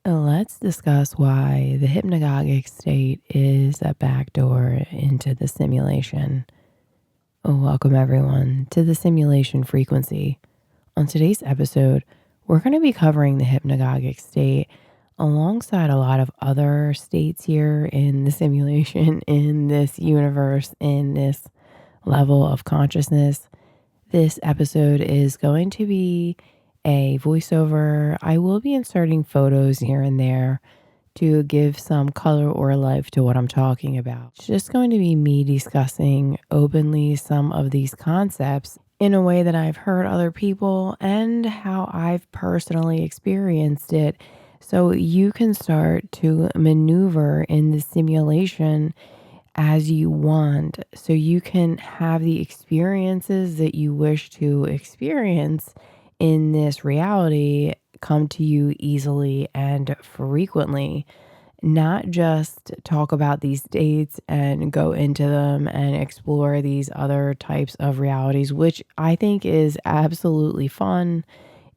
Let's discuss why the hypnagogic state is a backdoor into the simulation. Welcome, everyone, to the simulation frequency. On today's episode, we're going to be covering the hypnagogic state alongside a lot of other states here in the simulation, in this universe, in this level of consciousness. This episode is going to be a voiceover. I will be inserting photos here and there to give some color or life to what I'm talking about. It's just going to be me discussing openly some of these concepts in a way that I've heard other people and how I've personally experienced it. So you can start to maneuver in the simulation as you want, so you can have the experiences that you wish to experience in this reality come to you easily and frequently. Not just talk about these dates and go into them and explore these other types of realities, which I think is absolutely fun.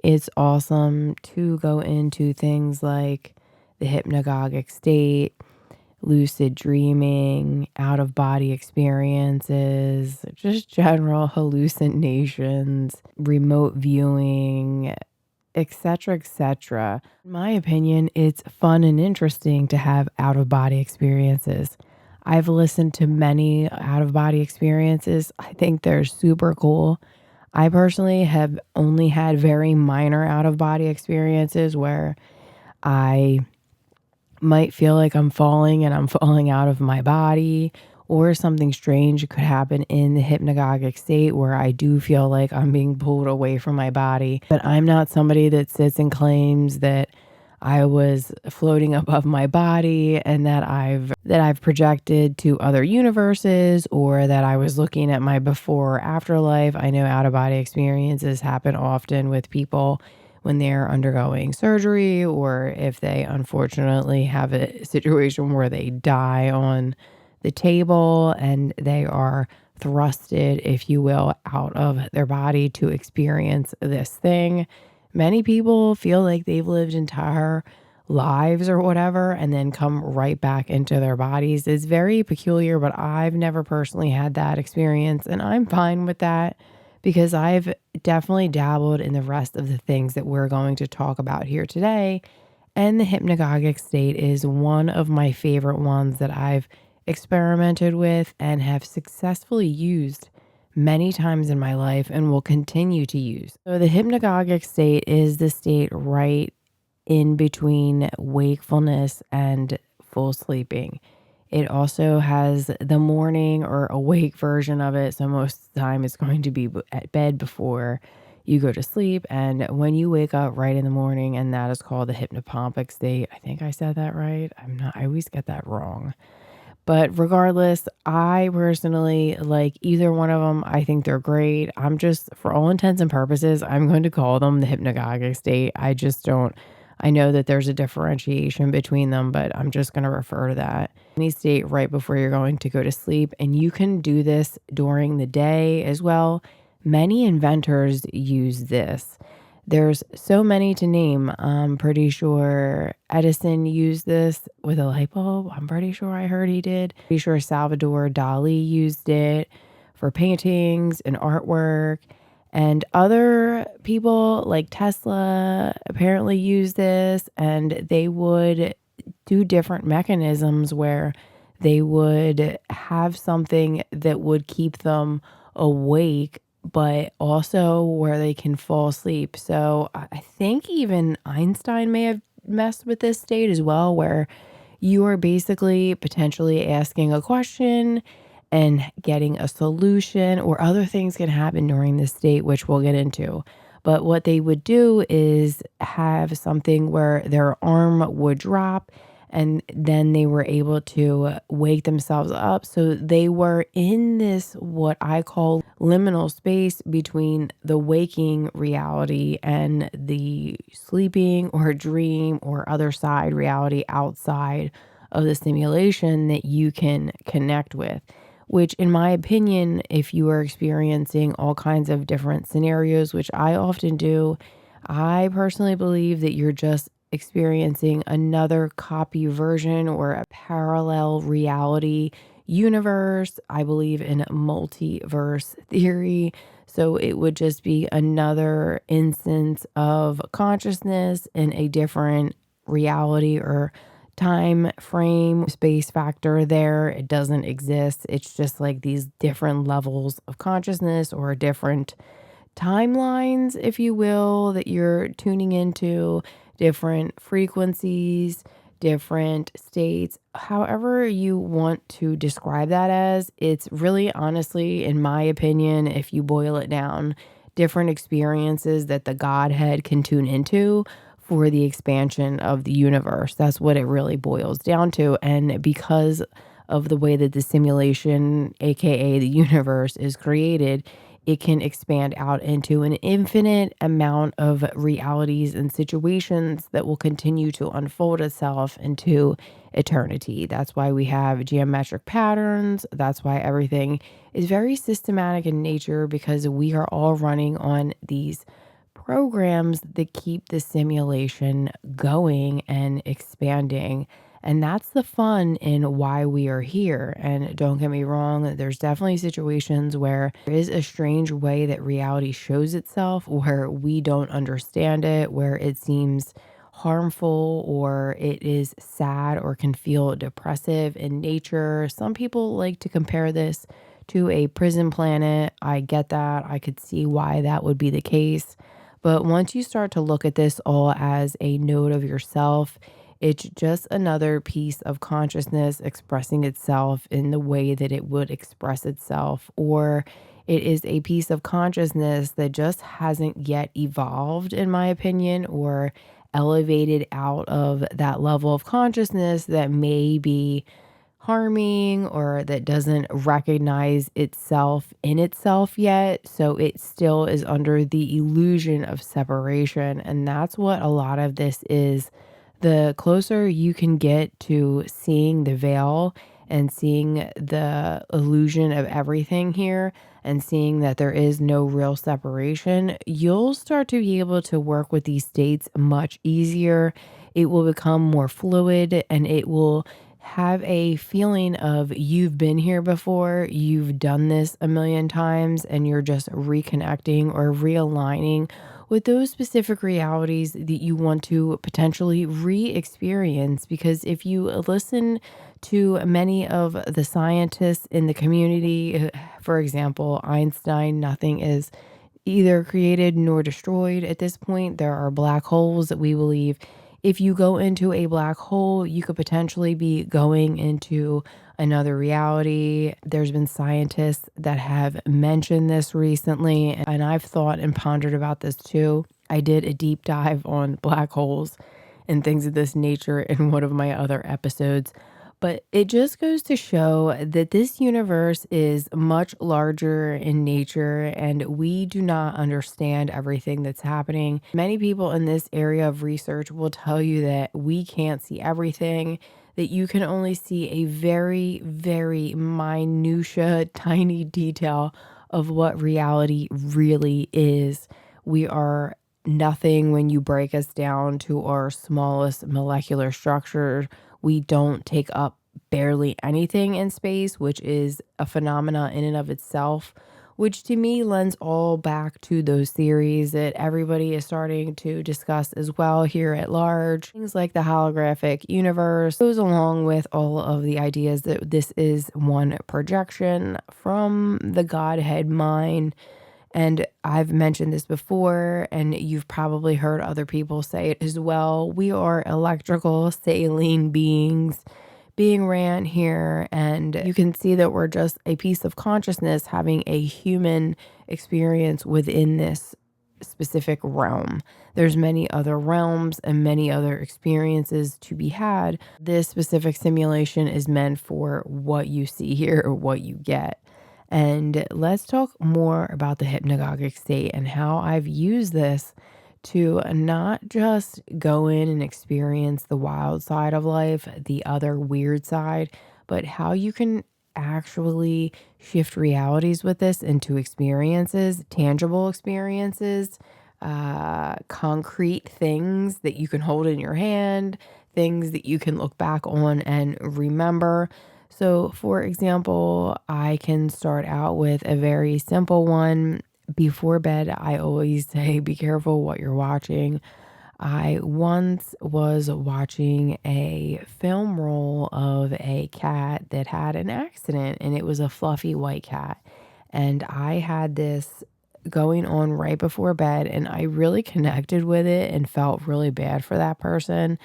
It's awesome to go into things like the hypnagogic state, lucid dreaming, out of body experiences, just general hallucinations, remote viewing, etc., etc. In my opinion, it's fun and interesting to have out of body experiences. I've listened to many out of body experiences. I think they're super cool. I personally have only had very minor out of body experiences where I might feel like I'm falling and I'm falling out of my body, or something strange could happen in the hypnagogic state where I do feel like I'm being pulled away from my body. But I'm not somebody that sits and claims that I was floating above my body and that I've projected to other universes, or that I was looking at my before or afterlife. I know out of body experiences happen often with people when they're undergoing surgery, or if they unfortunately have a situation where they die on the table and they are thrusted, if you will, out of their body to experience this thing. Many people feel like they've lived entire lives or whatever and then come right back into their bodies. It's very peculiar, but I've never personally had that experience, and I'm fine with that because I've definitely dabbled in the rest of the things that we're going to talk about here today. And the hypnagogic state is one of my favorite ones that I've experimented with and have successfully used many times in my life and will continue to use. So the hypnagogic state is the state right in between wakefulness and full sleeping. It also has the morning or awake version of it. So most of the time it's going to be at bed before you go to sleep. And when you wake up right in the morning, and that is called the hypnopompic state. I think I said that right. I always get that wrong. But regardless, I personally like either one of them. I think they're great. I'm just, for all intents and purposes, I'm going to call them the hypnagogic state. I just don't, I know that there's a differentiation between them, but I'm just going to refer to that. Any state right before you're going to go to sleep. And you can do this during the day as well. Many inventors use this. There's so many to name. I'm pretty sure Edison used this with a light bulb. I'm pretty sure I heard he did. Pretty sure Salvador Dali used it for paintings and artwork. And other people like Tesla apparently use this, and they would do different mechanisms where they would have something that would keep them awake, but also where they can fall asleep. So I think even Einstein may have messed with this state as well, where you are basically potentially asking a question and getting a solution, or other things can happen during this state, which we'll get into. But what they would do is have something where their arm would drop, and then they were able to wake themselves up. So they were in this, what I call liminal space between the waking reality and the sleeping or dream or other side reality outside of the simulation that you can connect with. Which, in my opinion, if you are experiencing all kinds of different scenarios, which I often do, I personally believe that you're just experiencing another copy version or a parallel reality universe. I believe in multiverse theory. So it would just be another instance of consciousness in a different reality or time frame. Space factor there, it doesn't exist. It's just like these different levels of consciousness or different timelines, if you will, that you're tuning into, different frequencies, different states, however you want to describe that as. It's really honestly, in my opinion, if you boil it down, different experiences that the Godhead can tune into for the expansion of the universe. That's what it really boils down to. And because of the way that the simulation, aka the universe, is created, it can expand out into an infinite amount of realities and situations that will continue to unfold itself into eternity. That's why we have geometric patterns. That's why everything is very systematic in nature, because we are all running on these programs that keep the simulation going and expanding. And that's the fun in why we are here. And don't get me wrong, there's definitely situations where there is a strange way that reality shows itself, where we don't understand it, where it seems harmful or it is sad or can feel depressive in nature. Some people like to compare this to a prison planet. I get that. I could see why that would be the case. But once you start to look at this all as a node of yourself, it's just another piece of consciousness expressing itself in the way that it would express itself. Or it is a piece of consciousness that just hasn't yet evolved, in my opinion, or elevated out of that level of consciousness that may be harming or that doesn't recognize itself in itself yet. So it still is under the illusion of separation. And that's what a lot of this is. The closer you can get to seeing the veil and seeing the illusion of everything here and seeing that there is no real separation, you'll start to be able to work with these states much easier. It will become more fluid and it will have a feeling of you've been here before, you've done this a million times, and you're just reconnecting or realigning with those specific realities that you want to potentially re-experience. Because if you listen to many of the scientists in the community, for example, Einstein, nothing is either created nor destroyed at this point. There are black holes that we believe if you go into a black hole, you could potentially be going into another reality. There's been scientists that have mentioned this recently, and I've thought and pondered about this too. I did a deep dive on black holes and things of this nature in one of my other episodes. But it just goes to show that this universe is much larger in nature and we do not understand everything that's happening. Many people in this area of research will tell you that we can't see everything, that you can only see a very, very minutia, tiny detail of what reality really is. We are nothing when you break us down to our smallest molecular structure. We don't take up barely anything in space, which is a phenomena in and of itself, which to me lends all back to those theories that everybody is starting to discuss as well here at large. Things like the holographic universe goes along with all of the ideas that this is one projection from the Godhead mind. And I've mentioned this before, and you've probably heard other people say it as well. We are electrical saline beings being ran here, and you can see that we're just a piece of consciousness having a human experience within this specific realm. There's many other realms and many other experiences to be had. This specific simulation is meant for what you see here or what you get. And let's talk more about the hypnagogic state and how I've used this to not just go in and experience the wild side of life, the other weird side, but how you can actually shift realities with this into experiences, tangible experiences, concrete things that you can hold in your hand, things that you can look back on and remember. So, for example, I can start out with a very simple one. Before bed, I always say, be careful what you're watching. I once was watching a film roll of a cat that had an accident, and it was a fluffy white cat. And I had this going on right before bed, and I really connected with it and felt really bad for that person.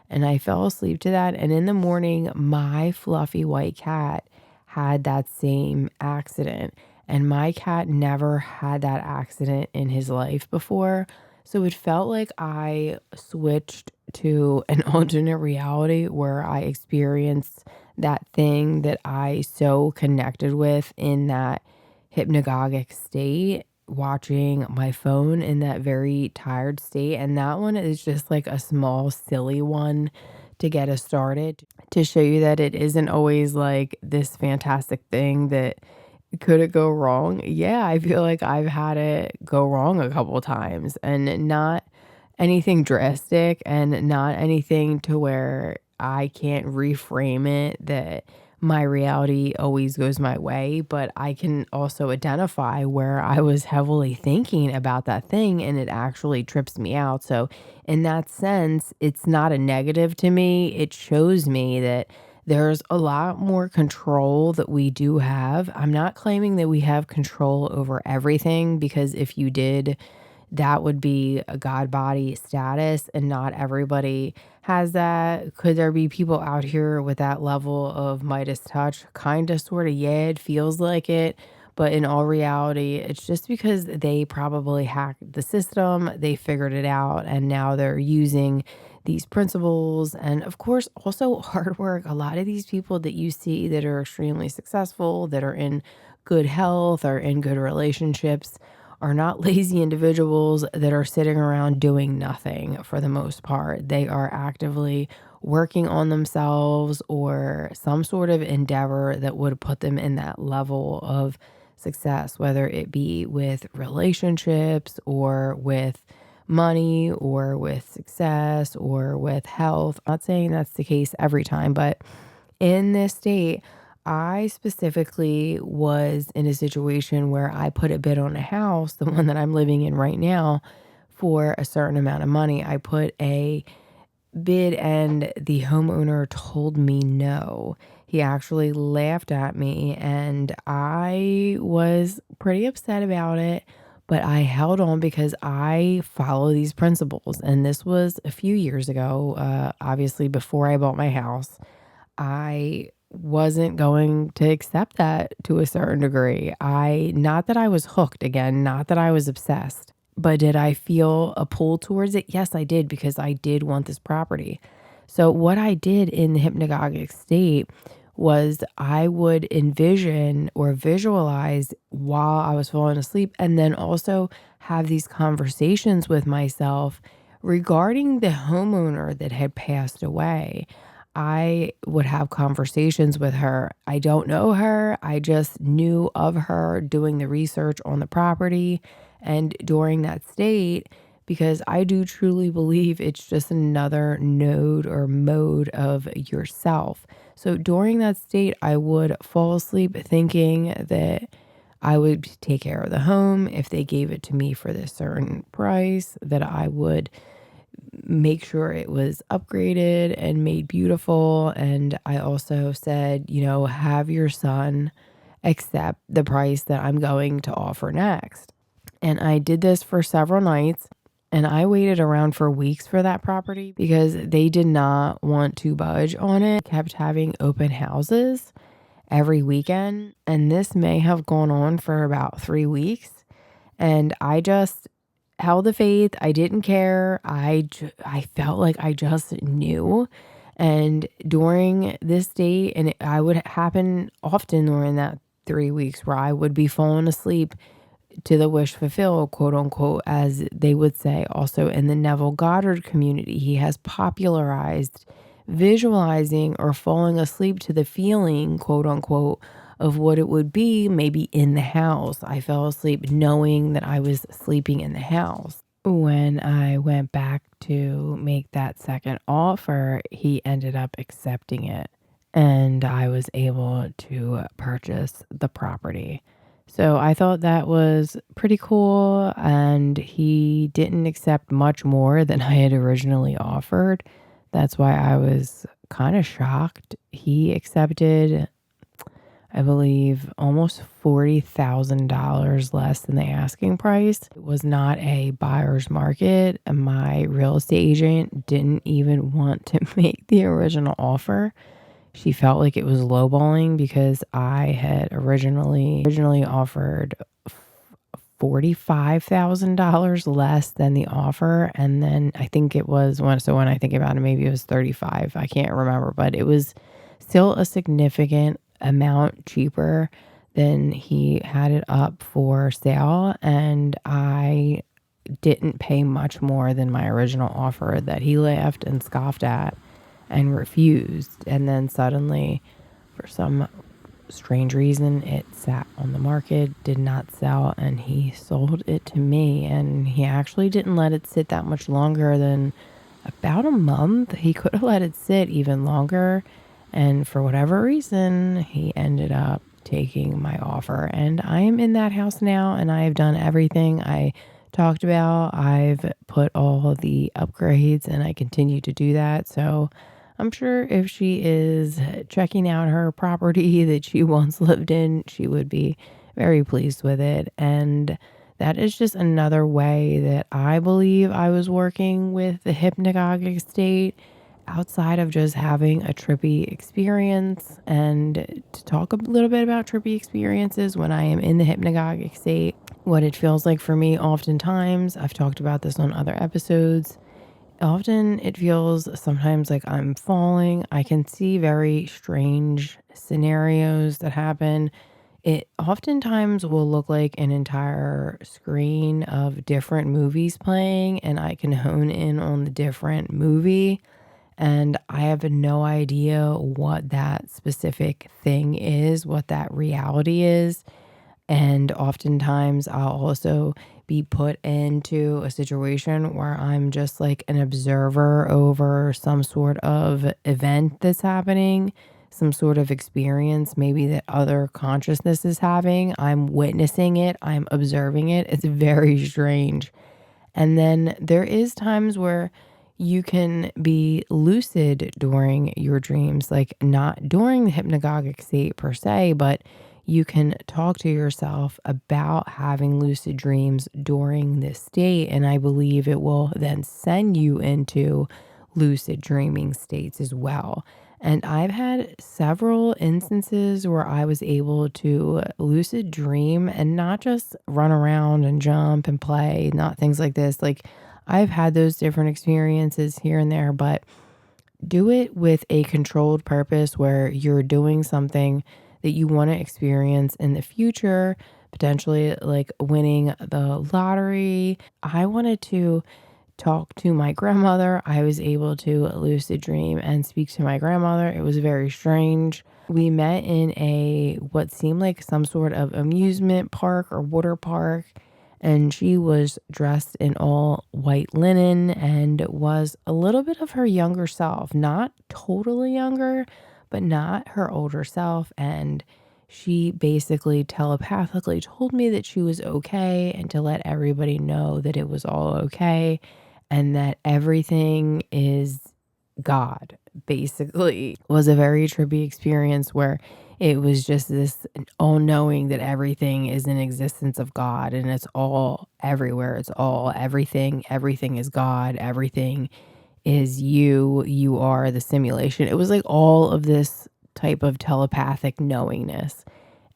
And I fell asleep to that. And in the morning, my fluffy white cat had that same accident. And my cat never had that accident in his life before. So it felt like I switched to an alternate reality where I experienced that thing that I so connected with in that hypnagogic state, watching my phone in that very tired state. And that one is just like a small, silly one to get us started, to show you that it isn't always like this fantastic thing that could it go wrong? Yeah, I feel like I've had it go wrong a couple times, and not anything drastic and not anything to where I can't reframe it that my reality always goes my way, but I can also identify where I was heavily thinking about that thing and it actually trips me out. So, in that sense, it's not a negative to me. It shows me that there's a lot more control that we do have. I'm not claiming that we have control over everything, because if you did, that would be a God body status, and not everybody has that. Could there be people out here with that level of Midas touch? Kind of, sort of, yeah, it feels like it. But in all reality, it's just because they probably hacked the system, they figured it out, and now they're using these principles. And of course, also hard work. A lot of these people that you see that are extremely successful, that are in good health or in good relationships, are not lazy individuals that are sitting around doing nothing for the most part. They are actively working on themselves or some sort of endeavor that would put them in that level of success, whether it be with relationships or with money or with success or with health. I'm not saying that's the case every time, but in this state, I specifically was in a situation where I put a bid on a house, the one that I'm living in right now, for a certain amount of money. I put a bid and the homeowner told me no. He actually laughed at me and I was pretty upset about it, but I held on because I follow these principles. And this was a few years ago, obviously before I bought my house. I wasn't going to accept that to a certain degree. Not that I was hooked again, not that I was obsessed, but did I feel a pull towards it? Yes, I did, because I did want this property. So what I did in the hypnagogic state was I would envision or visualize while I was falling asleep, and then also have these conversations with myself regarding the homeowner that had passed away. I would have conversations with her. I don't know her. I just knew of her doing the research on the property. And during that state, because I do truly believe it's just another node or mode of yourself. So during that state, I would fall asleep thinking that I would take care of the home if they gave it to me for this certain price, that I would make sure it was upgraded and made beautiful. And I also said, have your son accept the price that I'm going to offer next. And I did this for several nights, and I waited around for weeks for that property because they did not want to budge on it. Kept having open houses every weekend, and this may have gone on for about 3 weeks. And I just held the faith. I didn't care. I felt like I just knew. And during this date, and I would happen often during that 3 weeks where I would be falling asleep to the wish fulfilled, quote unquote, as they would say. Also in the Neville Goddard community, he has popularized visualizing or falling asleep to the feeling, quote unquote, of what it would be maybe in the house. I fell asleep knowing that I was sleeping in the house. When I went back to make that second offer, he ended up accepting it and I was able to purchase the property. So I thought that was pretty cool, and he didn't accept much more than I had originally offered. That's why I was kind of shocked. He accepted, I believe, almost $40,000 less than the asking price. It was not a buyer's market, and my real estate agent didn't even want to make the original offer. She felt like it was lowballing because I had originally offered $45,000 less than the offer, and then I think it was when I think about it, maybe it was 35. I can't remember, but it was still a significant amount cheaper than he had it up for sale, and I didn't pay much more than my original offer that he laughed and scoffed at and refused. And then suddenly, for some strange reason, it sat on the market, did not sell, and he sold it to me. And he actually didn't let it sit that much longer than about a month. He could have let it sit even longer. And for whatever reason, he ended up taking my offer. And I am in that house now, and I have done everything I talked about. I've put all of the upgrades, and I continue to do that. So I'm sure if she is checking out her property that she once lived in, she would be very pleased with it. And that is just another way that I believe I was working with the hypnagogic state outside of just having a trippy experience. And to talk a little bit about trippy experiences when I am in the hypnagogic state, what it feels like for me oftentimes, I've talked about this on other episodes. Often it feels sometimes like I'm falling. I can see very strange scenarios that happen. It oftentimes will look like an entire screen of different movies playing, and I can hone in on the different movie. And I have no idea what that specific thing is, what that reality is. And oftentimes I'll also be put into a situation where I'm just like an observer over some sort of event that's happening, some sort of experience, maybe that other consciousness is having. I'm witnessing it, I'm observing it. It's very strange. And then there is times where you can be lucid during your dreams, like not during the hypnagogic state per se, but you can talk to yourself about having lucid dreams during this state. And I believe it will then send you into lucid dreaming states as well. And I've had several instances where I was able to lucid dream and not just run around and jump and play, not things like this. Like I've had those different experiences here and there, but do it with a controlled purpose where you're doing something that you want to experience in the future, potentially like winning the lottery. I wanted to talk to my grandmother. I was able to lucid dream and speak to my grandmother. It was very strange. We met in a what seemed like some sort of amusement park or water park, and she was dressed in all white linen and was a little bit of her younger self, not totally younger, but not her older self. And she basically telepathically told me that she was okay and to let everybody know that it was all okay and that everything is God. Basically, it was a very trippy experience where it was just this all knowing that everything is an existence of God and it's all everywhere. It's all everything. Everything is God. Everything is you. You are the simulation. It was like all of this type of telepathic knowingness.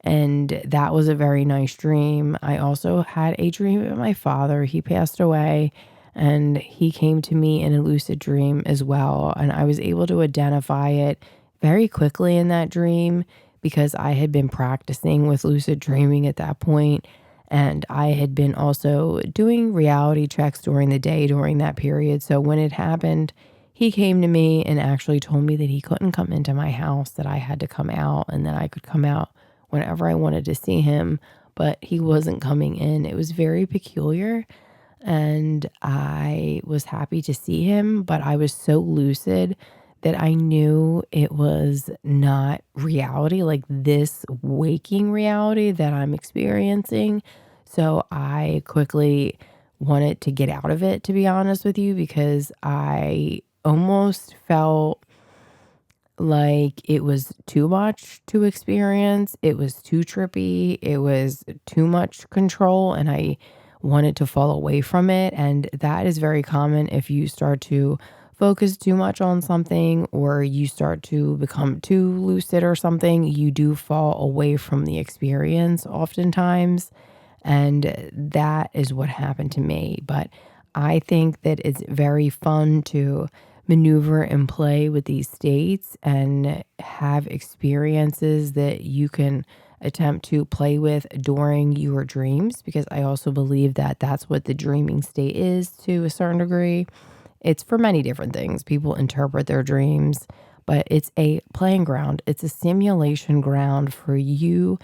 And that was a very nice dream. I also had a dream of my father. He passed away and he came to me in a lucid dream as well. And I was able to identify it very quickly in that dream because I had been practicing with lucid dreaming at that point. And I had been also doing reality checks during the day during that period. So when it happened, he came to me and actually told me that he couldn't come into my house, that I had to come out and that I could come out whenever I wanted to see him, but he wasn't coming in. It was very peculiar. and I was happy to see him, but I was so lucid that I knew it was not reality, like this waking reality that I'm experiencing. So I quickly wanted to get out of it, to be honest with you, because I almost felt like it was too much to experience. It was too trippy. It was too much control, and I wanted to fall away from it. And that is very common if you start to focus too much on something or you start to become too lucid or something, you do fall away from the experience oftentimes. And that is what happened to me. But I think that it's very fun to maneuver and play with these states and have experiences that you can attempt to play with during your dreams, because I also believe that that's what the dreaming state is to a certain degree. It's for many different things. People interpret their dreams, but it's a playing ground. It's a simulation ground for you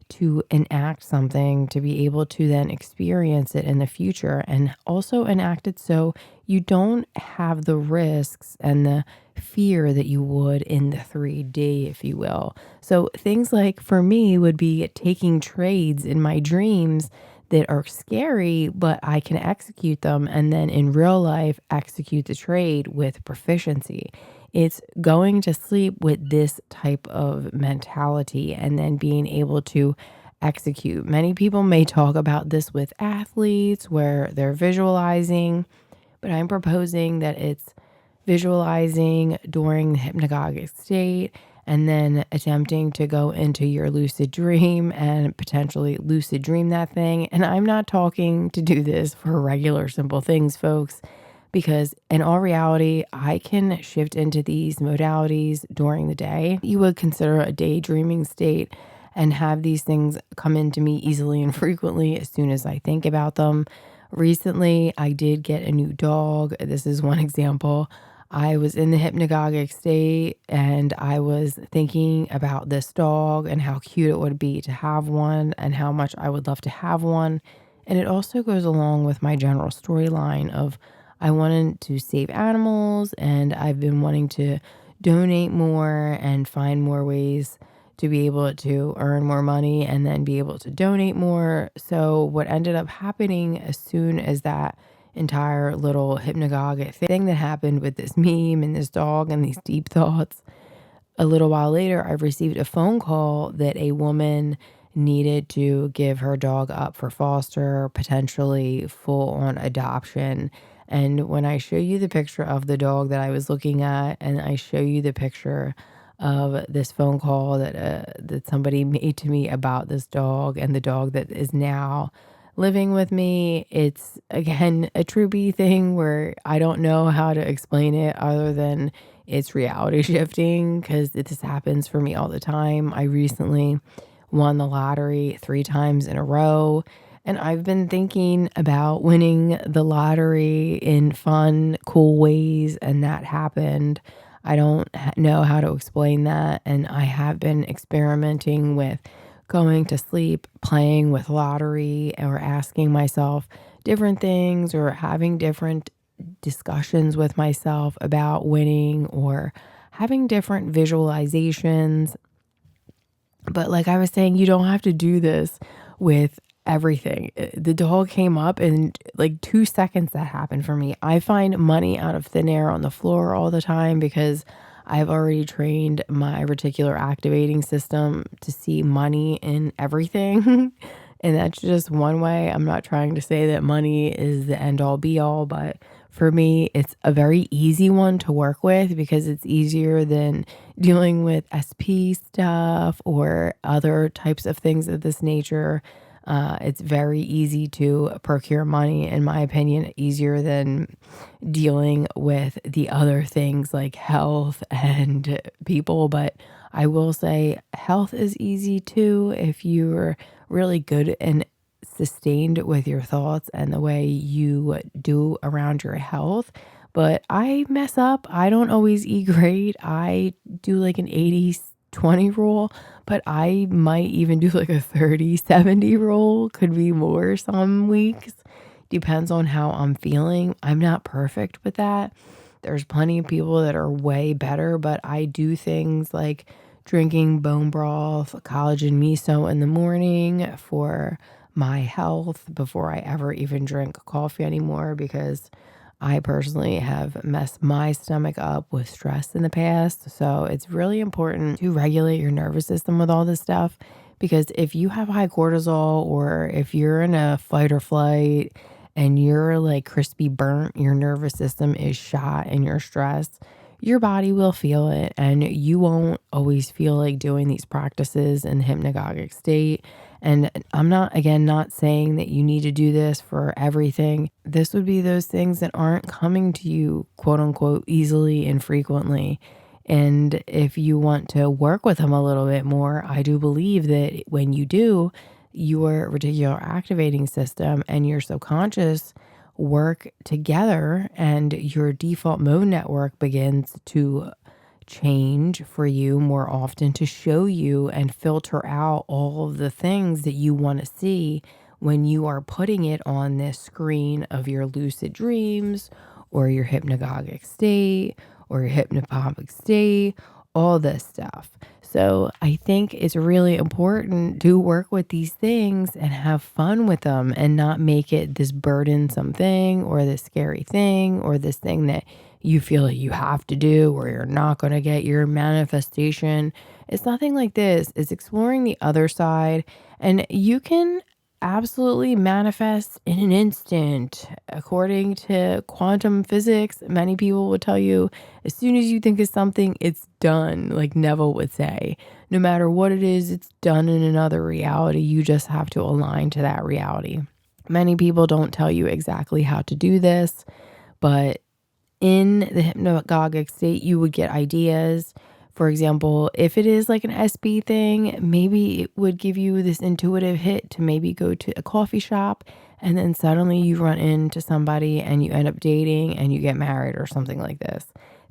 to enact something, to be able to then experience it in the future and also enact it so you don't have the risks and the fear that you would in the 3D, if you will. So things like for me would be taking trades in my dreams that are scary, but I can execute them and then in real life execute the trade with proficiency. It's going to sleep with this type of mentality and then being able to execute. Many people may talk about this with athletes where they're visualizing, but I'm proposing that it's visualizing during the hypnagogic state and then attempting to go into your lucid dream and potentially lucid dream that thing. And I'm not talking to do this for regular simple things, folks, because in all reality, I can shift into these modalities during the day. You would consider a daydreaming state and have these things come into me easily and frequently as soon as I think about them. Recently, I did get a new dog. This is one example. I was in the hypnagogic state and I was thinking about this dog and how cute it would be to have one and how much I would love to have one. And it also goes along with my general storyline of I wanted to save animals and I've been wanting to donate more and find more ways to be able to earn more money and then be able to donate more. So what ended up happening as soon as that entire little hypnagogic thing that happened with this meme and this dog and these deep thoughts, a little while later, I received a phone call that a woman needed to give her dog up for foster, potentially full on adoption. And when I show you the picture of the dog that I was looking at, and I show you the picture of this phone call that somebody made to me about this dog and the dog that is now living with me, it's again a troopy thing where I don't know how to explain it other than it's reality shifting because this happens for me all the time. I recently won the lottery 3 times in a row. And I've been thinking about winning the lottery in fun, cool ways, and that happened. I don't know how to explain that. And I have been experimenting with going to sleep, playing with lottery, or asking myself different things, or having different discussions with myself about winning, or having different visualizations. But like I was saying, you don't have to do this with everything. The dog came up in like 2 seconds that happened for me. I find money out of thin air on the floor all the time because I've already trained my reticular activating system to see money in everything. And that's just one way. I'm not trying to say that money is the end all be all, but for me, it's a very easy one to work with because it's easier than dealing with SP stuff or other types of things of this nature. It's very easy to procure money, in my opinion, easier than dealing with the other things like health and people. But I will say health is easy too if you're really good and sustained with your thoughts and the way you do around your health. But I mess up. I don't always eat great. I do like an 80-20 rule, but I might even do like a 30-70 rule. Could be more some weeks. Depends on how I'm feeling. I'm not perfect with that. There's plenty of people that are way better, but I do things like drinking bone broth, collagen miso in the morning for my health before I ever even drink coffee anymore, because I personally have messed my stomach up with stress in the past. So it's really important to regulate your nervous system with all this stuff, because if you have high cortisol, or if you're in a fight or flight and you're like crispy burnt, your nervous system is shot and you're stressed, your body will feel it, and you won't always feel like doing these practices in hypnagogic state. And I'm not, again, not saying that you need to do this for everything. This would be those things that aren't coming to you, quote unquote, easily and frequently. And if you want to work with them a little bit more, I do believe that when you do, your reticular activating system and your subconscious work together, and your default mode network begins to change for you more often to show you and filter out all of the things that you want to see when you are putting it on this screen of your lucid dreams, or your hypnagogic state, or your hypnopompic state, all this stuff. So I think it's really important to work with these things and have fun with them, and not make it this burdensome thing, or this scary thing, or this thing that you feel like you have to do, or you're not going to get your manifestation. It's nothing like this. It's exploring the other side, and you can absolutely manifest in an instant. According to quantum physics, many people would tell you, as soon as you think of something, it's done. Like Neville would say, no matter what it is, it's done in another reality. You just have to align to that reality. Many people don't tell you exactly how to do this, but in the hypnagogic state, you would get ideas. For example, if it is like an SB thing, maybe it would give you this intuitive hit to maybe go to a coffee shop, and then suddenly you run into somebody and you end up dating and you get married or something like this.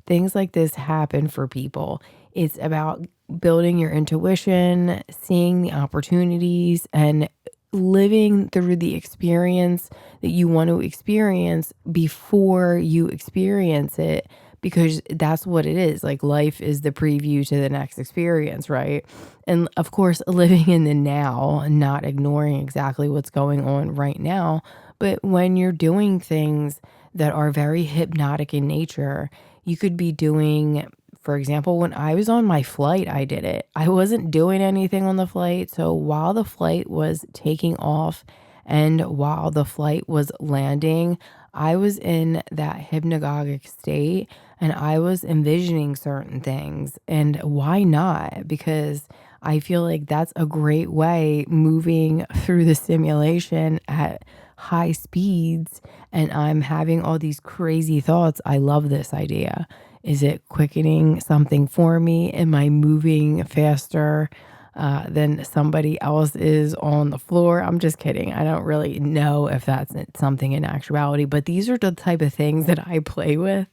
Things like this happen for people. It's about building your intuition, seeing the opportunities, and living through the experience that you want to experience before you experience it, because that's what it is. Like, life is the preview to the next experience, right? And of course, living in the now, not ignoring exactly what's going on right now. But when you're doing things that are very hypnotic in nature, you could be doing, for example, when I was on my flight, I did it. I wasn't doing anything on the flight. So while the flight was taking off and while the flight was landing, I was in that hypnagogic state, and I was envisioning certain things. And why not? Because I feel like that's a great way, moving through the simulation at high speeds, and I'm having all these crazy thoughts. I love this idea. Is it quickening something for me? Am I moving faster than somebody else is on the floor? I'm just kidding. I don't really know if that's something in actuality, but these are the type of things that I play with.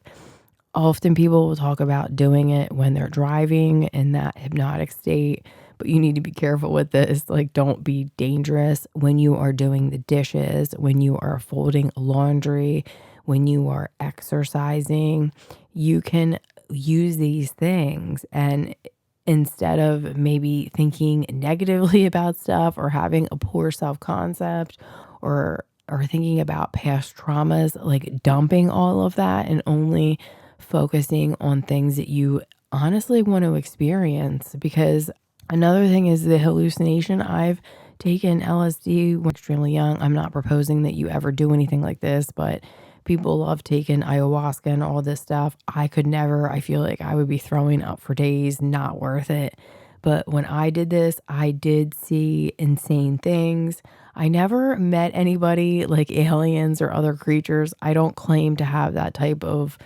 Often people will talk about doing it when they're driving in that hypnotic state, but you need to be careful with this. Like, don't be dangerous when you are doing the dishes, when you are folding laundry, when you are exercising. You can use these things, and instead of maybe thinking negatively about stuff, or having a poor self-concept, or thinking about past traumas, like dumping all of that and only focusing on things that you honestly want to experience. Because another thing is the hallucination. I've taken LSD when extremely young. I'm not proposing that you ever do anything like this, but people love taking ayahuasca and all this stuff. I could never. I feel like I would be throwing up for days, not worth it. But when I did this, I did see insane things. I never met anybody like aliens or other creatures. I don't claim to have that type of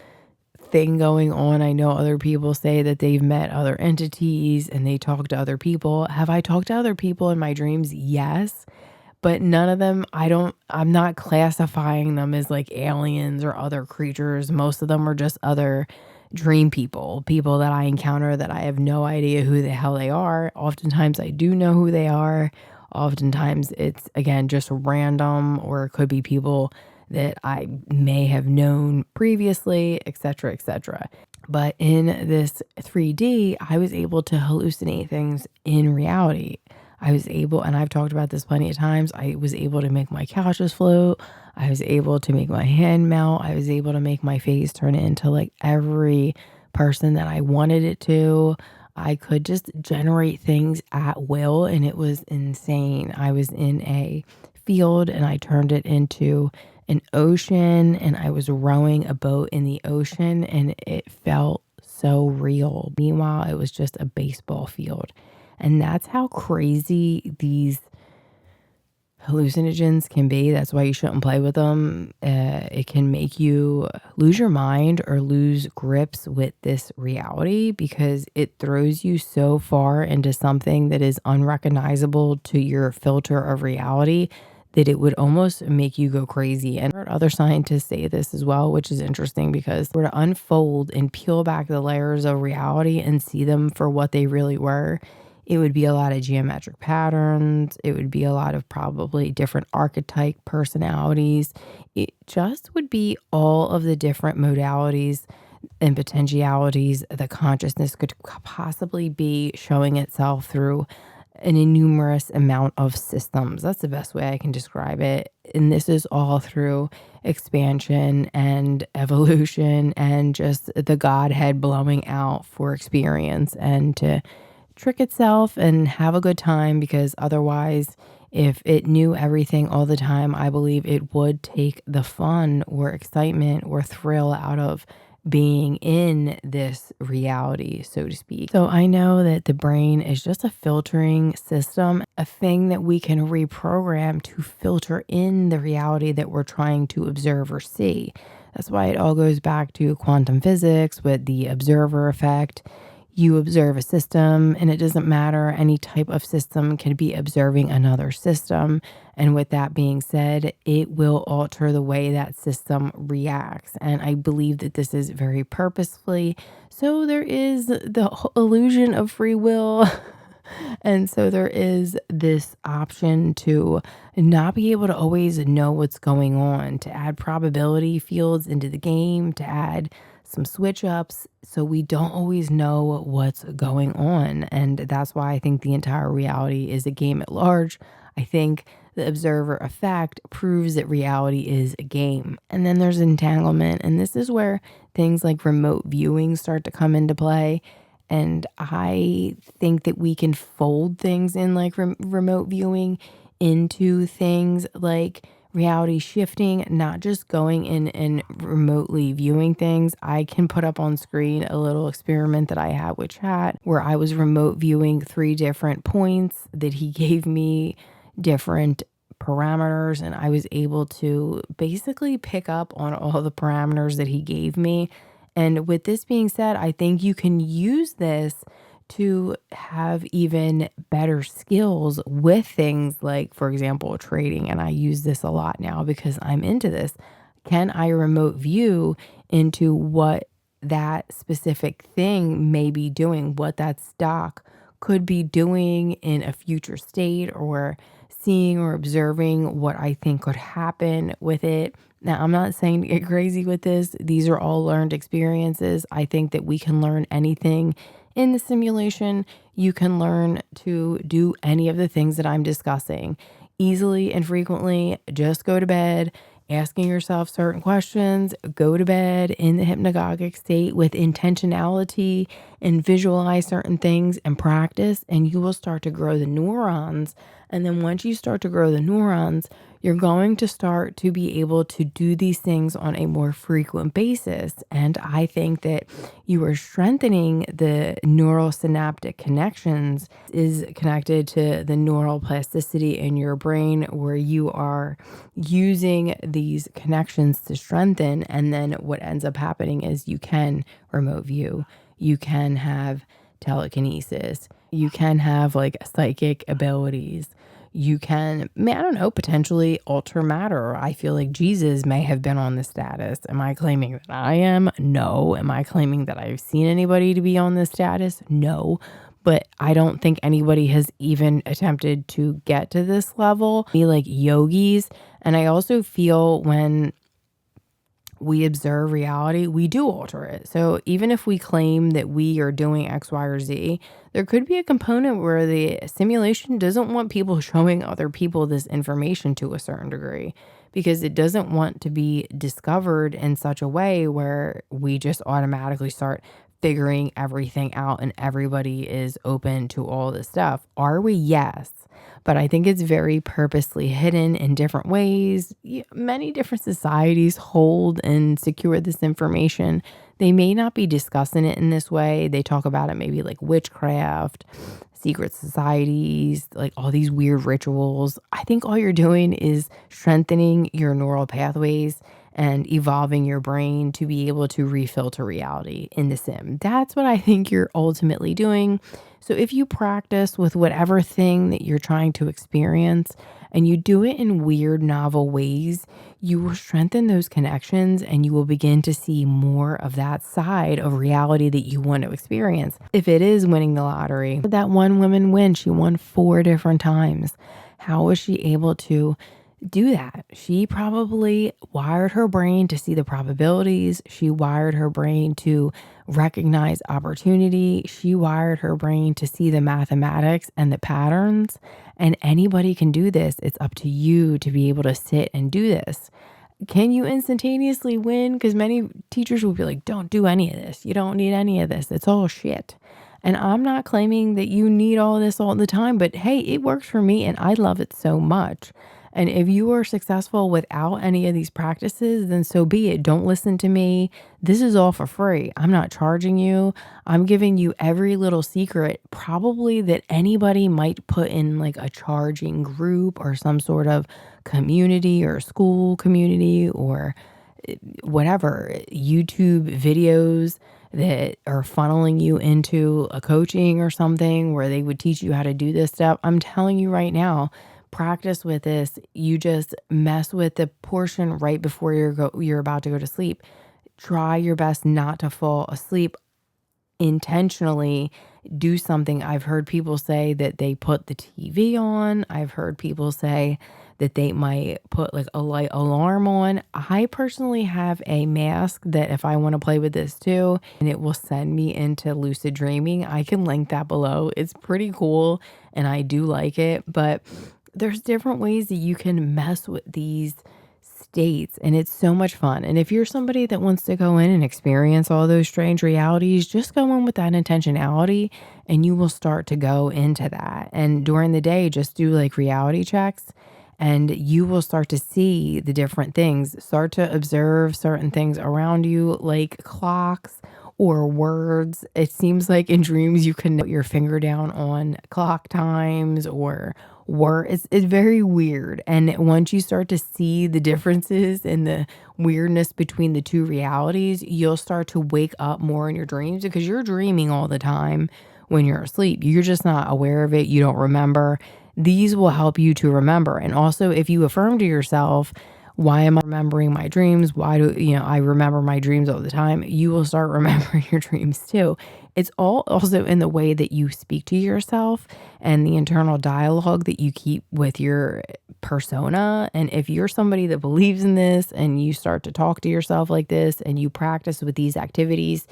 thing going on. I know other people say that they've met other entities and they talk to other people. Have I talked to other people in my dreams? Yes. But none of them, I'm not classifying them as like aliens or other creatures. Most of them are just other dream people that I encounter that I have no idea who the hell they are. Oftentimes I do know who they are. Oftentimes it's, again, just random, or it could be people that I may have known previously, etc., etc. But in this 3D, I was able to hallucinate things in reality. I was able, and I've talked about this plenty of times, I was able to make my couches float. I was able to make my hand melt. I was able to make my face turn into like every person that I wanted it to. I could just generate things at will, and it was insane. I was in a field and I turned it into an ocean, and I was rowing a boat in the ocean, and it felt so real. Meanwhile, it was just a baseball field. And that's how crazy these hallucinogens can be. That's why you shouldn't play with them. It can make you lose your mind or lose grips with this reality because it throws you so far into something that is unrecognizable to your filter of reality that it would almost make you go crazy. And other scientists say this as well, which is interesting because we're to unfold and peel back the layers of reality and see them for what they really were. It would be a lot of geometric patterns. It would be a lot of probably different archetype personalities. It just would be all of the different modalities and potentialities the consciousness could possibly be showing itself through an innumerous amount of systems. That's the best way I can describe it. And this is all through expansion and evolution and just the Godhead blowing out for experience and to trick itself and have a good time, because otherwise, if it knew everything all the time, I believe it would take the fun or excitement or thrill out of being in this reality, so to speak. So I know that the brain is just a filtering system, a thing that we can reprogram to filter in the reality that we're trying to observe or see. That's why it all goes back to quantum physics with the observer effect. You observe a system, and it doesn't matter. Any type of system can be observing another system. And with that being said, it will alter the way that system reacts. And I believe that this is very purposefully. So there is the illusion of free will. And so there is this option to not be able to always know what's going on, to add probability fields into the game, to add some switch ups so we don't always know what's going on. And that's why I think the entire reality is a game at large. I think the observer effect proves that reality is a game. And then there's entanglement. And this is where things like remote viewing start to come into play. And I think that we can fold things in like remote viewing into things like reality shifting, not just going in and remotely viewing things. I can put up on screen a little experiment that I had with chat where I was remote viewing 3 different points that he gave me different parameters, and I was able to basically pick up on all the parameters that he gave me. And with this being said, I think you can use this to have even better skills with things like, for example, trading. And I use this a lot now because I'm into this. Can I remote view into what that specific thing may be doing, what that stock could be doing in a future state, or seeing or observing what I think could happen with it? Now, I'm not saying to get crazy with this. These are all learned experiences. I think that we can learn anything in the simulation. You can learn to do any of the things that I'm discussing easily and frequently. Just go to bed asking yourself certain questions, go to bed in the hypnagogic state with intentionality and visualize certain things and practice, and you will start to grow the neurons. And then once you start to grow the neurons, you're going to start to be able to do these things on a more frequent basis. And I think that you are strengthening the neurosynaptic connections is connected to the neuroplasticity in your brain, where you are using these connections to strengthen. And then what ends up happening is you can remote view, you can have telekinesis, you can have like psychic abilities. You can, I don't know, potentially alter matter. I feel like Jesus may have been on this status. Am I claiming that I am? No. Am I claiming that I've seen anybody to be on this status? No. But I don't think anybody has even attempted to get to this level. Be like yogis. And I also feel when we observe reality, we do alter it. So even if we claim that we are doing X, Y, or Z, there could be a component where the simulation doesn't want people showing other people this information to a certain degree because it doesn't want to be discovered in such a way where we just automatically start figuring everything out and everybody is open to all this stuff. Are we? Yes. But I think it's very purposely hidden in different ways. Many different societies hold and secure this information. They may not be discussing it in this way. They talk about it maybe like witchcraft, secret societies, like all these weird rituals. I think all you're doing is strengthening your neural pathways and evolving your brain to be able to refilter reality in the sim. That's what I think you're ultimately doing. So if you practice with whatever thing that you're trying to experience and you do it in weird, novel ways, you will strengthen those connections and you will begin to see more of that side of reality that you want to experience. If it is winning the lottery, that one woman win, she won 4 different times. How was she able to do that? She probably wired her brain to see the probabilities. She wired her brain to recognize opportunity. She wired her brain to see the mathematics and the patterns. And anybody can do this. It's up to you to be able to sit and do this. Can you instantaneously win? Because many teachers will be like, don't do any of this. You don't need any of this. It's all shit. And I'm not claiming that you need all this all the time, but hey, it works for me and I love it so much. And if you are successful without any of these practices, then so be it. Don't listen to me. This is all for free. I'm not charging you. I'm giving you every little secret, probably that anybody might put in like a charging group or some sort of community or school community or whatever, YouTube videos that are funneling you into a coaching or something where they would teach you how to do this stuff. I'm telling you right now, practice with this. You just mess with the portion right before you're about to go to sleep. Try your best not to fall asleep. Intentionally do something. I've heard people say that they put the TV on. I've heard people say that they might put like a light alarm on. I personally have a mask that if I want to play with this too, and it will send me into lucid dreaming. I can link that below. It's pretty cool and I do like it, but there's different ways that you can mess with these states and it's so much fun. And if you're somebody that wants to go in and experience all those strange realities, just go in with that intentionality and you will start to go into that. And during the day, just do like reality checks and you will start to see the different things, start to observe certain things around you like clocks or words. It seems like in dreams you can put your finger down on clock times or word. It's very weird. And once you start to see the differences and the weirdness between the two realities, you'll start to wake up more in your dreams because you're dreaming all the time when you're asleep. You're just not aware of it. You don't remember. These will help you to remember. And also if you affirm to yourself, why am I remembering my dreams? Why do, I remember my dreams all the time? You will start remembering your dreams too. It's all also in the way that you speak to yourself and the internal dialogue that you keep with your persona. And if you're somebody that believes in this and you start to talk to yourself like this and you practice with these activities,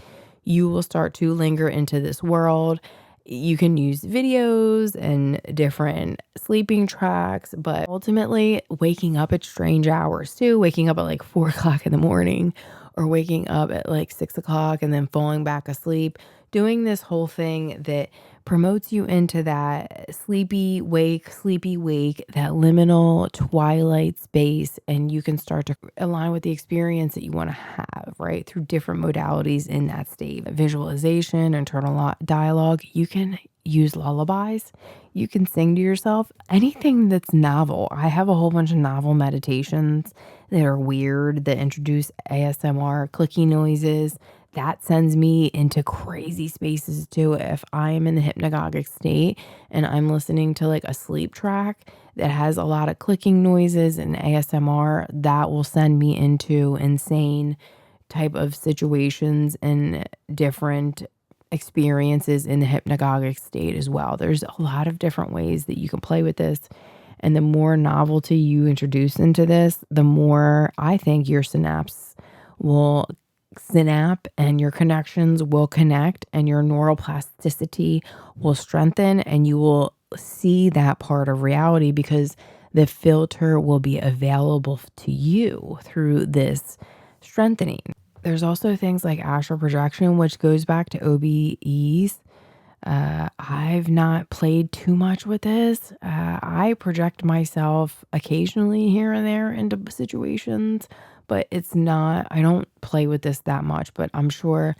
you will start to linger into this world. You can use videos and different sleeping tracks, but ultimately waking up at strange hours too, waking up at like 4 o'clock in the morning or waking up at like 6 o'clock and then falling back asleep, doing this whole thing that promotes you into that sleepy wake, that liminal twilight space. And you can start to align with the experience that you want to have, right? Through different modalities in that state. Visualization, internal dialogue. You can use lullabies. You can sing to yourself. Anything that's novel. I have a whole bunch of novel meditations that are weird, that introduce ASMR, clicky noises. That sends me into crazy spaces too. If I am in the hypnagogic state and I'm listening to like a sleep track that has a lot of clicking noises and ASMR, that will send me into insane type of situations and different experiences in the hypnagogic state as well. There's a lot of different ways that you can play with this. And the more novelty you introduce into this, the more I think your synapse will synapse and your connections will connect and your neuroplasticity will strengthen and you will see that part of reality because the filter will be available to you through this strengthening. There's also things like astral projection, which goes back to OBEs. I've not played too much with this. I project myself occasionally here and there into situations, but I don't play with this that much, but I'm sure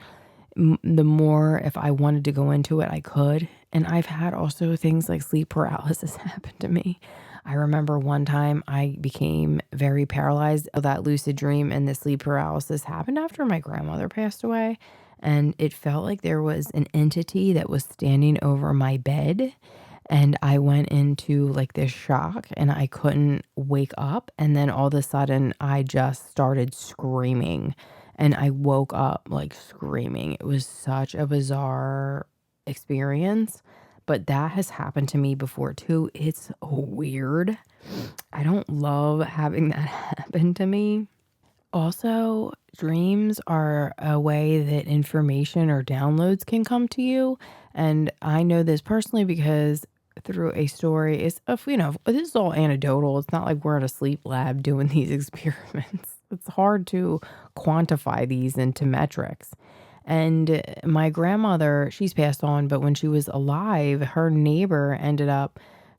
the more, if I wanted to go into it, I could. And I've had also things like sleep paralysis happen to me. I remember one time I became very paralyzed of that lucid dream, and the sleep paralysis happened after my grandmother passed away. And it felt like there was an entity that was standing over my bed. And I went into like this shock and I couldn't wake up. And then all of a sudden, I just started screaming and I woke up like screaming. It was such a bizarre experience, but that has happened to me before too. It's weird. I don't love having that happen to me. Also, dreams are a way that information or downloads can come to you. And I know this personally because through a story, this is all anecdotal. It's not like we're in a sleep lab doing these experiments. It's hard to quantify these into metrics. And my grandmother, she's passed on, but when she was alive, her neighbor ended up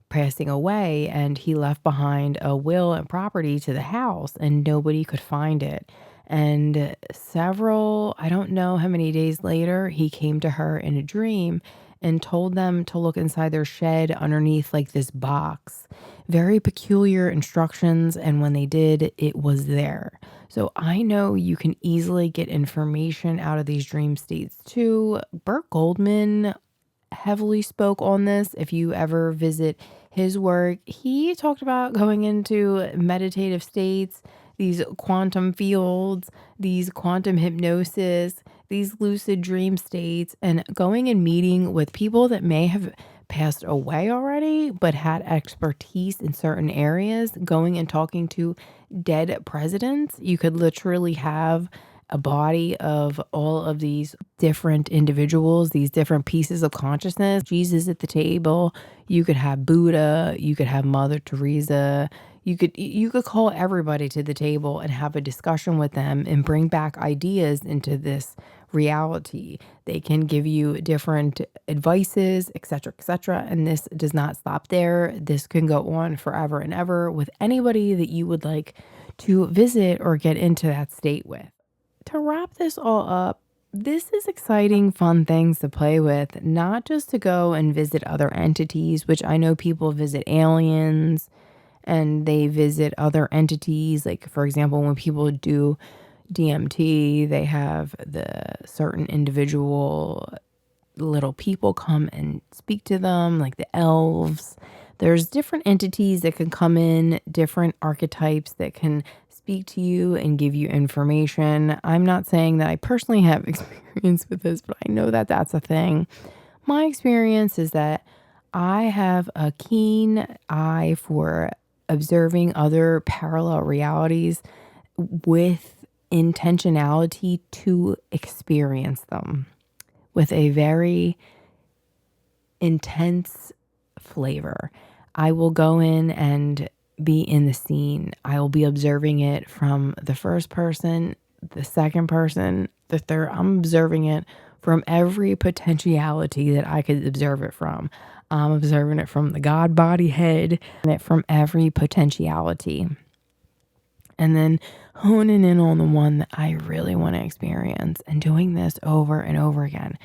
passing away and he left behind a will and property to the house and nobody could find it. And I don't know how many days later, he came to her in a dream and told them to look inside their shed underneath like this box. Very peculiar instructions. And when they did, it was there. So I know you can easily get information out of these dream states too. Burt Goldman heavily spoke on this. If you ever visit his work, he talked about going into meditative states, these quantum fields, these quantum hypnosis, these lucid dream states, and going and meeting with people that may have passed away already, but had expertise in certain areas, going and talking to dead presidents. You could literally have a body of all of these different individuals, these different pieces of consciousness. Jesus at the table. You could have Buddha. You could have Mother Teresa. You could call everybody to the table and have a discussion with them and bring back ideas into this reality. They can give you different advices, etc., etc. And this does not stop there. This can go on forever and ever with anybody that you would like to visit or get into that state with. To wrap this all up, this is exciting, fun things to play with, not just to go and visit other entities, which I know people visit aliens and they visit other entities. Like, for example, when people do DMT, they have the certain individual little people come and speak to them, like the elves. There's different entities that can come in, different archetypes that can speak to you and give you information. I'm not saying that I personally have experience with this, but I know that that's a thing. My experience is that I have a keen eye for observing other parallel realities with intentionality to experience them with a very intense flavor. I will go in and be in the scene. I will be observing it from the first person, the second person, the third. I'm observing it from every potentiality that I could observe it from. I'm observing it from the God body head and it from every potentiality. And then honing in on the one that I really want to experience and doing this over and over again.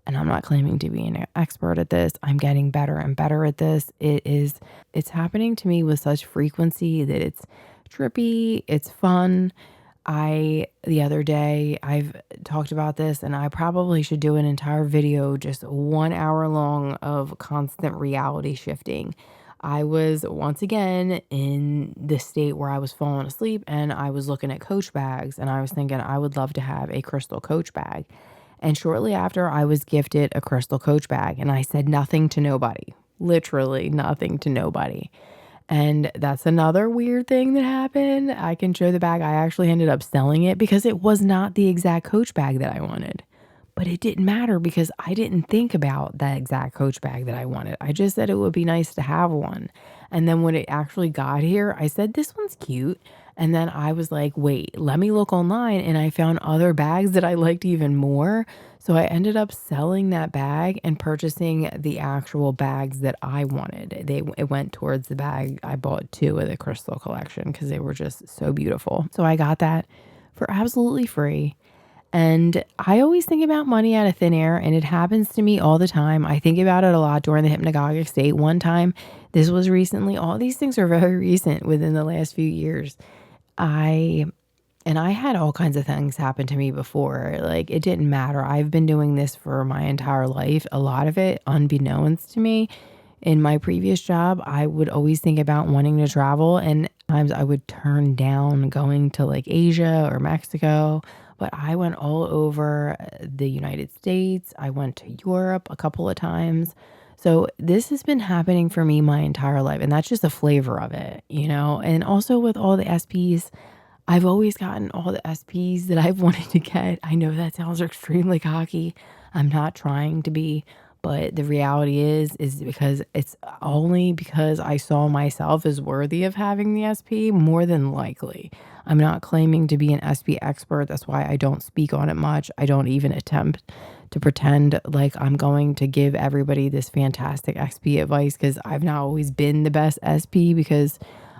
And I'm not claiming to be an expert at this. I'm getting better and better at this. It's happening to me with such frequency that it's trippy, it's fun. The other day, I've talked about this and I probably should do an entire video, just 1 hour long of constant reality shifting. I was once again in the state where I was falling asleep and I was looking at Coach bags and I was thinking I would love to have a crystal Coach bag. And shortly after, I was gifted a crystal Coach bag and I said nothing to nobody, literally nothing to nobody. And that's another weird thing that happened. I can show the bag. I actually ended up selling it because it was not the exact Coach bag that I wanted. But it didn't matter because I didn't think about that exact Coach bag that I wanted. I just said it would be nice to have one. And then when it actually got here, I said, this one's cute. And then I was like, wait, let me look online. And I found other bags that I liked even more. So I ended up selling that bag and purchasing the actual bags that I wanted. It went towards the bag. I bought 2 of the crystal collection because they were just so beautiful. So I got that for absolutely free. And I always think about money out of thin air, and it happens to me all the time. I think about it a lot during the hypnagogic state. One time, this was recently, all these things are very recent within the last few years. I had all kinds of things happen to me before. Like, it didn't matter. I've been doing this for my entire life. A lot of it unbeknownst to me. In my previous job, I would always think about wanting to travel, and times I would turn down going to like Asia or Mexico. But I went all over the United States. I went to Europe a couple of times. So this has been happening for me my entire life. And that's just a flavor of it, you know? And also with all the SPs, I've always gotten all the SPs that I've wanted to get. I know that sounds extremely cocky. I'm not trying to be, but the reality is because it's only because I saw myself as worthy of having the SP more than likely. I'm not claiming to be an SP expert. That's why I don't speak on it much. I don't even attempt to pretend like I'm going to give everybody this fantastic SP advice because I've not always been the best SP because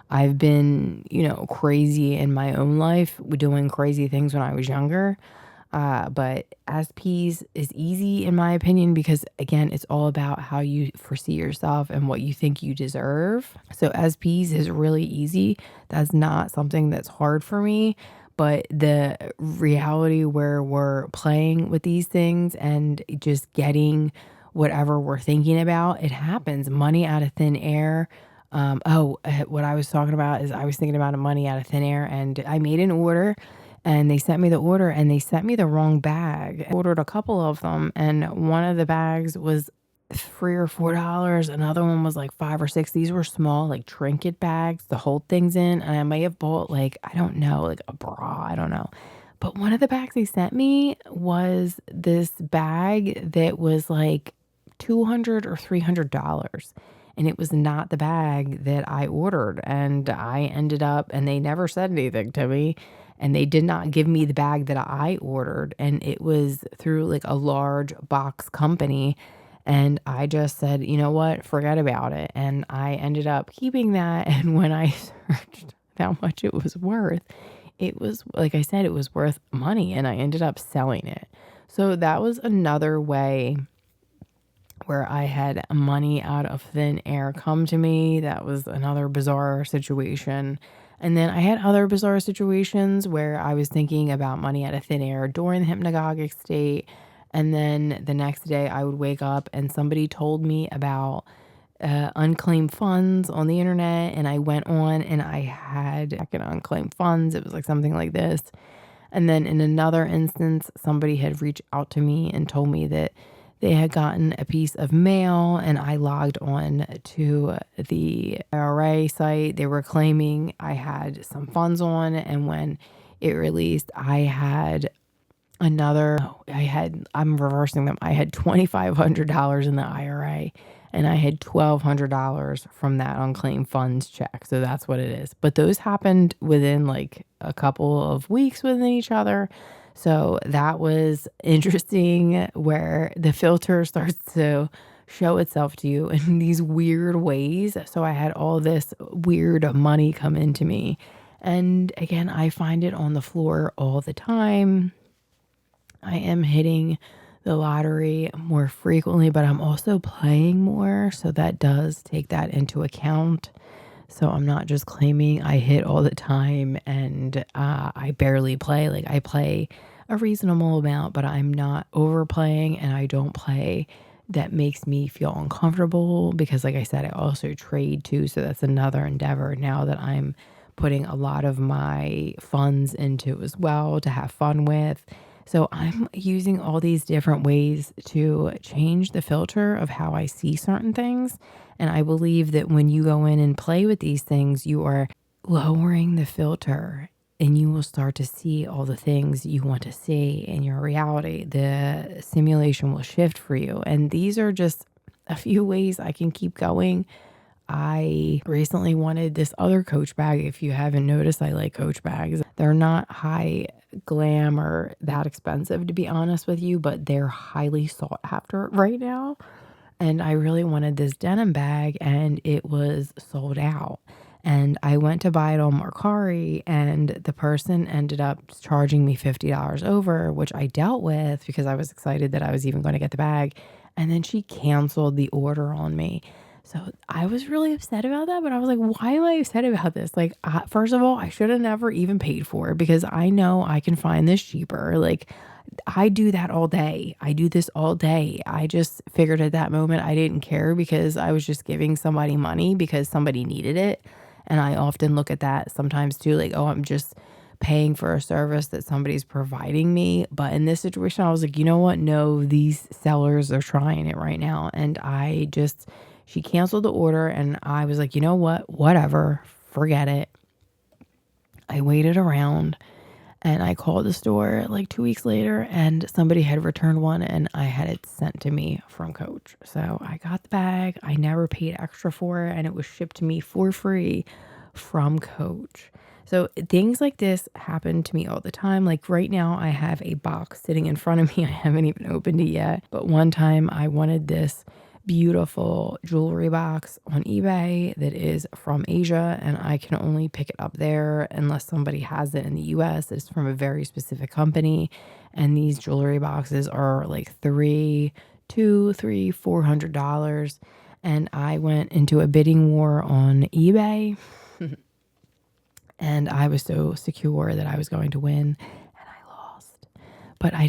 I've been, crazy in my own life, doing crazy things when I was younger. But SPs is easy in my opinion because again, it's all about how you foresee yourself and what you think you deserve. So SPs is really easy. That's not something that's hard for me. But the reality where we're playing with these things and just getting whatever we're thinking about, it happens. Money out of thin air. What I was talking about is I was thinking about money out of thin air, and I made an order and they sent me the order and they sent me the wrong bag. I ordered a couple of them and one of the bags was $3 or $4. Another one was like 5 or 6. These were small, like trinket bags to hold things in. And I may have bought like, I don't know, like a bra, I don't know. But one of the bags they sent me was this bag that was like $200 or $300. And it was not the bag that I ordered. And I ended up, and they never said anything to me. And they did not give me the bag that I ordered. And it was through like a large box company. And I just said, you know what, forget about it. And I ended up keeping that. And when I searched how much it was, like I said, it was worth money. And I ended up selling it. So that was another way where I had money out of thin air come to me. That was another bizarre situation. And then I had other bizarre situations where I was thinking about money out of thin air during the hypnagogic state. And then the next day I would wake up and somebody told me about unclaimed funds on the internet. And I went on and I had unclaimed funds. It was like something like this. And then in another instance, somebody had reached out to me and told me that they had gotten a piece of mail, and I logged on to the IRA site. They were claiming I had some funds on, and when it released, I'm reversing them. I had $2,500 in the IRA, and I had $1,200 from that unclaimed funds check. So that's what it is. But those happened within like a couple of weeks within each other. So that was interesting where the filter starts to show itself to you in these weird ways. So I had all this weird money come into me. And again, I find it on the floor all the time. I am hitting the lottery more frequently, but I'm also playing more. So that does take that into account. So I'm not just claiming I hit all the time and I barely play. Like I play a reasonable amount, but I'm not overplaying and I don't play that makes me feel uncomfortable because like I said, I also trade too. So that's another endeavor now that I'm putting a lot of my funds into as well to have fun with. So I'm using all these different ways to change the filter of how I see certain things. And I believe that when you go in and play with these things, you are lowering the filter and you will start to see all the things you want to see in your reality. The simulation will shift for you. And these are just a few ways I can keep going. I recently wanted this other Coach bag. If you haven't noticed, I like Coach bags. They're not high glam or that expensive, to be honest with you, but they're highly sought after right now. And I really wanted this denim bag and it was sold out. And I went to buy it on Mercari and the person ended up charging me $50 over, which I dealt with because I was excited that I was even going to get the bag. And then she canceled the order on me. So I was really upset about that, but I was like, why am I upset about this? Like, first of all, I should have never even paid for it because I know I can find this cheaper. Like, I do that all day. I do this all day. I just figured at that moment I didn't care because I was just giving somebody money because somebody needed it. And I often look at that sometimes too, like, oh, I'm just paying for a service that somebody's providing me. But in this situation, I was like, you know what? No, these sellers are trying it right now. And she canceled the order and I was like, you know what? Whatever, forget it. I waited around and I called the store like 2 weeks later and somebody had returned one and I had it sent to me from Coach. So I got the bag. I never paid extra for it and it was shipped to me for free from Coach. So things like this happen to me all the time. Like right now I have a box sitting in front of me. I haven't even opened it yet. But one time I wanted this beautiful jewelry box on eBay that is from Asia and I can only pick it up there unless somebody has it in the US. It's from a very specific company and these jewelry boxes are like $400 and I went into a bidding war on eBay and I was so secure that I was going to win and I lost. But I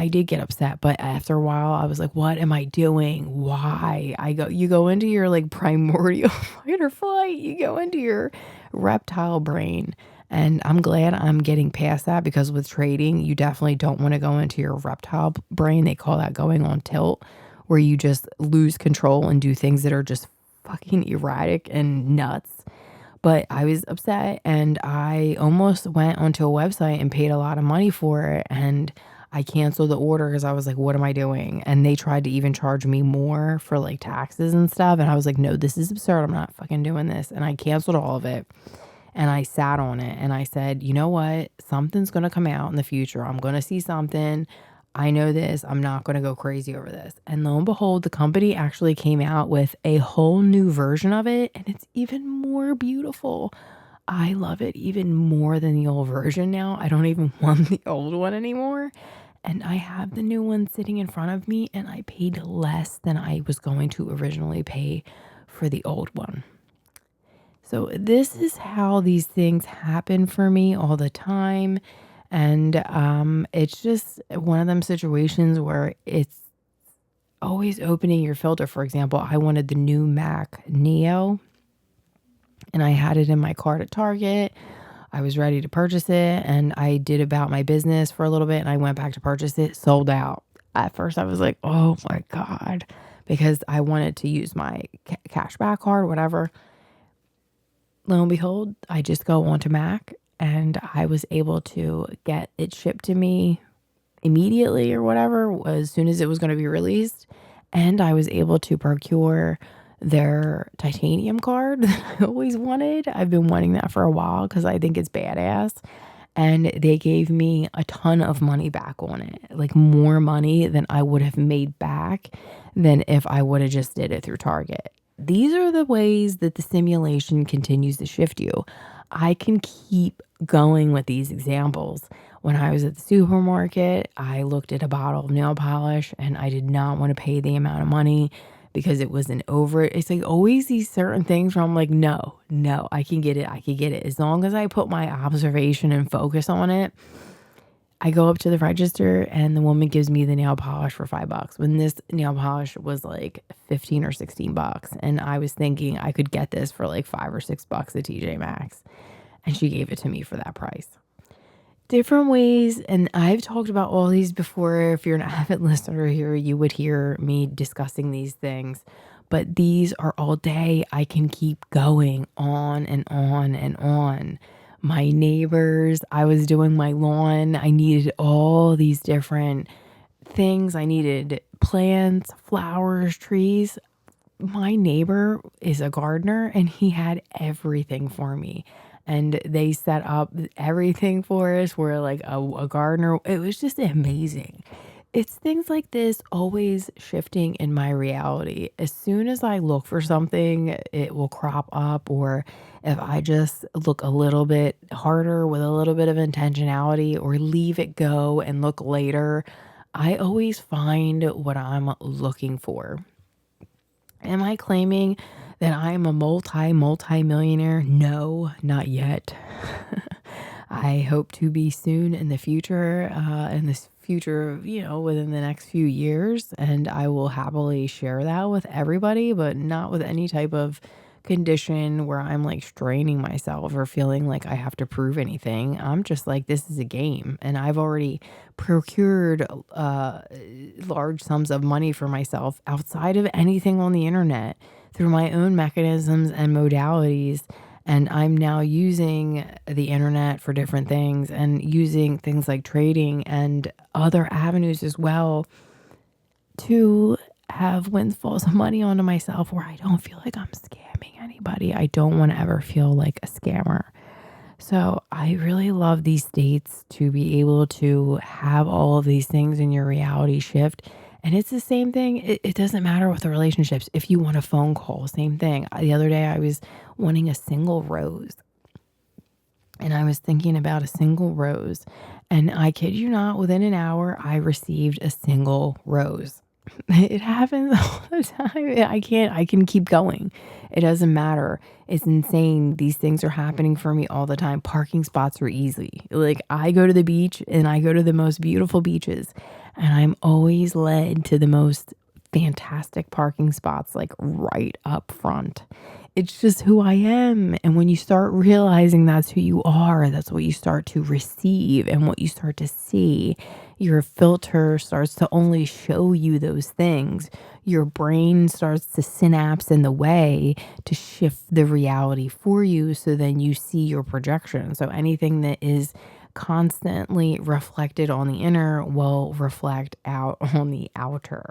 did get upset, but after a while I was like, what am I doing? Why? You go into your like primordial fight or flight. You go into your reptile brain. And I'm glad I'm getting past that because with trading, you definitely don't want to go into your reptile brain. They call that going on tilt, where you just lose control and do things that are just fucking erratic and nuts. But I was upset and I almost went onto a website and paid a lot of money for it. And I canceled the order because I was like, what am I doing? And they tried to even charge me more for like taxes and stuff. And I was like, no, this is absurd. I'm not fucking doing this. And I canceled all of it. And I sat on it and I said, you know what? Something's going to come out in the future. I'm going to see something. I know this. I'm not going to go crazy over this. And lo and behold, the company actually came out with a whole new version of it. And it's even more beautiful. I love it even more than the old version now. I don't even want the old one anymore. And I have the new one sitting in front of me and I paid less than I was going to originally pay for the old one. So this is how these things happen for me all the time. And it's just one of them situations where it's always opening your filter. For example, I wanted the new Mac Neo and I had it in my cart at Target. I was ready to purchase it and I did about my business for a little bit and I went back to purchase it, sold out. At first I was like, oh my God, because I wanted to use my cashback card, whatever. Lo and behold, I just go onto Mac and I was able to get it shipped to me immediately or whatever, as soon as it was going to be released. And I was able to procure their titanium card that I always wanted. I've been wanting that for a while because I think it's badass. And they gave me a ton of money back on it, like more money than I would have made back than if I would have just did it through Target. These are the ways that the simulation continues to shift you. I can keep going with these examples. When I was at the supermarket, I looked at a bottle of nail polish and I did not want to pay the amount of money because it was it's like always these certain things where I'm like, no, I can get it. I can get it. As long as I put my observation and focus on it, I go up to the register and the woman gives me the nail polish for $5 when this nail polish was like 15 or 16 bucks. And I was thinking I could get this for like $5 or $6 at TJ Maxx. And she gave it to me for that price. different ways. And I've talked about all these before. If you're an avid listener here, you would hear me discussing these things. But these are all day. I can keep going on and on and on. My neighbors, I was doing my lawn. I needed all these different things. I needed plants, flowers, trees. My neighbor is a gardener and he had everything for me. And they set up everything for us. We're like a gardener. It was just amazing. It's things like this always shifting in my reality. As soon as I look for something, it will crop up. Or if I just look a little bit harder with a little bit of intentionality or leave it go and look later, I always find what I'm looking for. Am I claiming that I am a multi-millionaire? No, not yet. I hope to be soon in the future, within the next few years. And I will happily share that with everybody, but not with any type of condition where I'm like straining myself or feeling like I have to prove anything. I'm just like, this is a game. And I've already procured large sums of money for myself outside of anything on the internet through my own mechanisms and modalities. And I'm now using the internet for different things and using things like trading and other avenues as well to have windfalls of money onto myself where I don't feel like I'm scamming anybody. I don't want to ever feel like a scammer. So I really love these states to be able to have all of these things in your reality shift. And it's the same thing. It doesn't matter with the relationships. If you want a phone call, same thing. The other day I was wanting a single rose. And I was thinking about a single rose. And I kid you not, within an hour, I received a single rose. It happens all the time. I can keep going. It doesn't matter. It's insane. These things are happening for me all the time. Parking spots are easy. Like I go to the beach and I go to the most beautiful beaches and I'm always led to the most fantastic parking spots, like right up front. It's just who I am. And when you start realizing that's who you are, that's what you start to receive and what you start to see. Your filter starts to only show you those things. Your brain starts to synapse in the way to shift the reality for you. So then you see your projection. So anything that is constantly reflected on the inner will reflect out on the outer.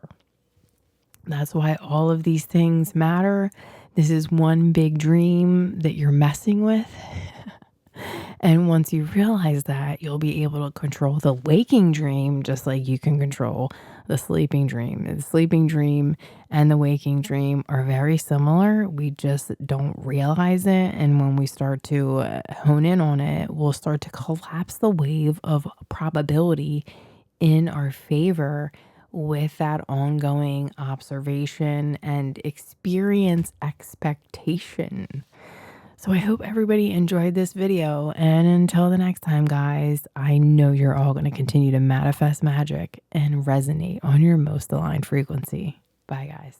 That's why all of these things matter. This is one big dream that you're messing with. And once you realize that, you'll be able to control the waking dream just like you can control the sleeping dream. The sleeping dream and the waking dream are very similar. We just don't realize it. And when we start to hone in on it, we'll start to collapse the wave of probability in our favor with that ongoing observation and experience expectation. So I hope everybody enjoyed this video. And until the next time, guys, I know you're all going to continue to manifest magic and resonate on your most aligned frequency. Bye, guys.